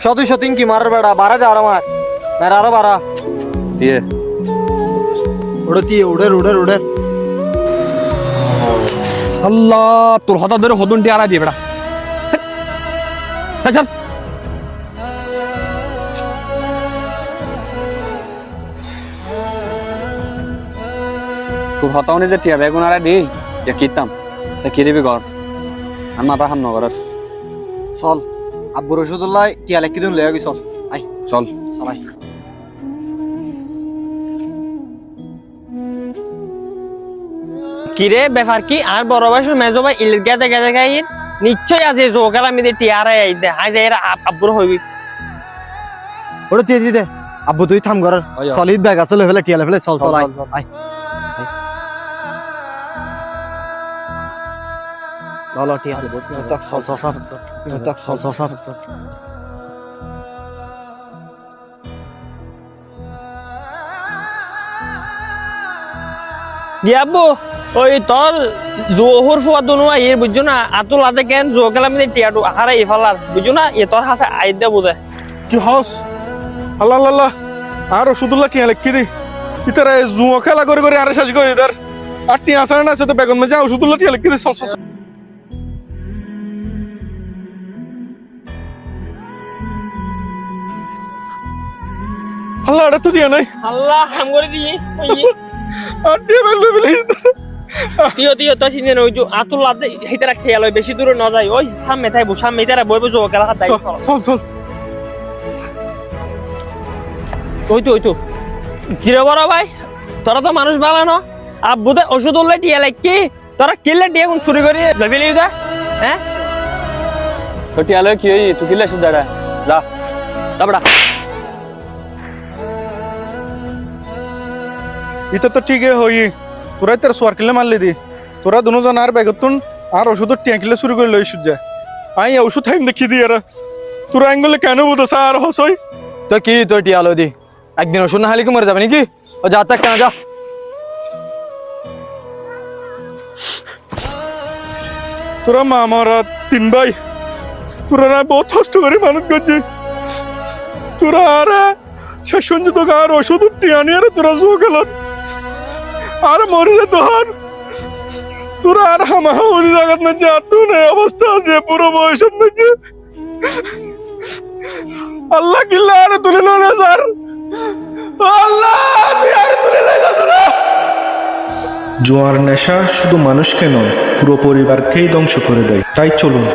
100-200 কি মারার বেড়া 12 যা আর আমার মেরা আরো 12 দিয়ে উড়তি উড়ের আল্লাহ তোর হঠাৎ ধরে হদুন টিয়ারা দিয়ে বেড়া চল তোর হতাওনি যে টিয়া বেগুন আর দি ইয়া কিতাম তা কি দিবি ঘর আর মাথা হাম নগর চল আব্বু রশিদুল্লাহ টিয়া লেখি দিন লয়ে গই চল আই চল সবাই কিরে ব্যাপার কি আর বড় বয়স মেজো ভাই ইলগাতে গেছে গাই নিশ্চয় আছে জোকাল আমি টিয়ারে আইতে আজ এরা আব্বুর হইবি ওরে টিয়া দে আব্বু তুই থাম ঘর সলিড ব্যাগ আসলে ফেলে টিয়া ফেলে চল চল আই আই লালা টিয়া তাক চল দিয়াবো ওই তোর জোহর ফুয়া দনুয়া এর বুঝছো না আতুল আতে কেন জোকাল আমি টিয়াটু হারা ইফালার বুঝছো না এ তোর হাসে আইদে বুঝে কি হস আল্লাহ আল্লাহ আর রসুদুল্লাহ টিয়া লেখি দি ইতারে জুয়া খেলা করে করে আরে শেষ করে ইতার আর টিয়া আসে না সাথে বেগন মে যা রসুদুল্লাহ টিয়া লেখি দি চল চল আল্লাহ এটা তো টিয়া নাই আল্লাহ হাম করে দিয়ে আর টিয়া বেলে বেলে তিও তো চিনে ওই যে আতুল আতে হেতারা ঠেয়াল হয় বেশি দূরে না যায় ওই সামনে থাইবো সামনে তারা বইবো জোকাল হাত দাই চল চল ওই তো কিরে বড় ভাই তোরা তো মানুষ ভালো না আব্বু দে ওষুধ উল্লে টিয়া কি তোরা কিল্লে টিয়া কোন চুরি করে ভেবেলি দা হ্যাঁ তো টিয়া লয় কি হই তুই কিলে শুধু যা তাবড়া ইতো তো ঠিক হই তোরা তোর সোয়ার কিলে মারলি দি তোরা দুজন আর বেগতুন আর ওষুধ টিয়া কিলে শুরু করে লই সুজা আই ওষুধ হাইম দেখি দি এরা তোরা আঙ্গুলে কেন বুঝছ আর হসই তো কি তো টিয়া লো দি একদিন ওষুধ না হালি কি মরে যাবে নাকি ও যা তাক কেন যা তোরা মা মারা 3 ভাই তোরা না বহুত কষ্ট করে মানুষ করছে তোরা আর শেষ পর্যন্ত আর ওষুধ টিয়া নিয়ে তোরা জো গেল আর মরে যে তোর তোরা আর হামা ওই জায়গা না যা তুই না অবস্থা আছে পুরো বয়সের নাকি আল্লাহ কিল্লা আর তুলে ললে স্যার আল্লাহ তুই আর তুলে লাইছাস না জুয়ার নেশা শুধু মানুষকে নয় পুরো পরিবারকেই ধ্বংস করে দেয়। তাই চলুন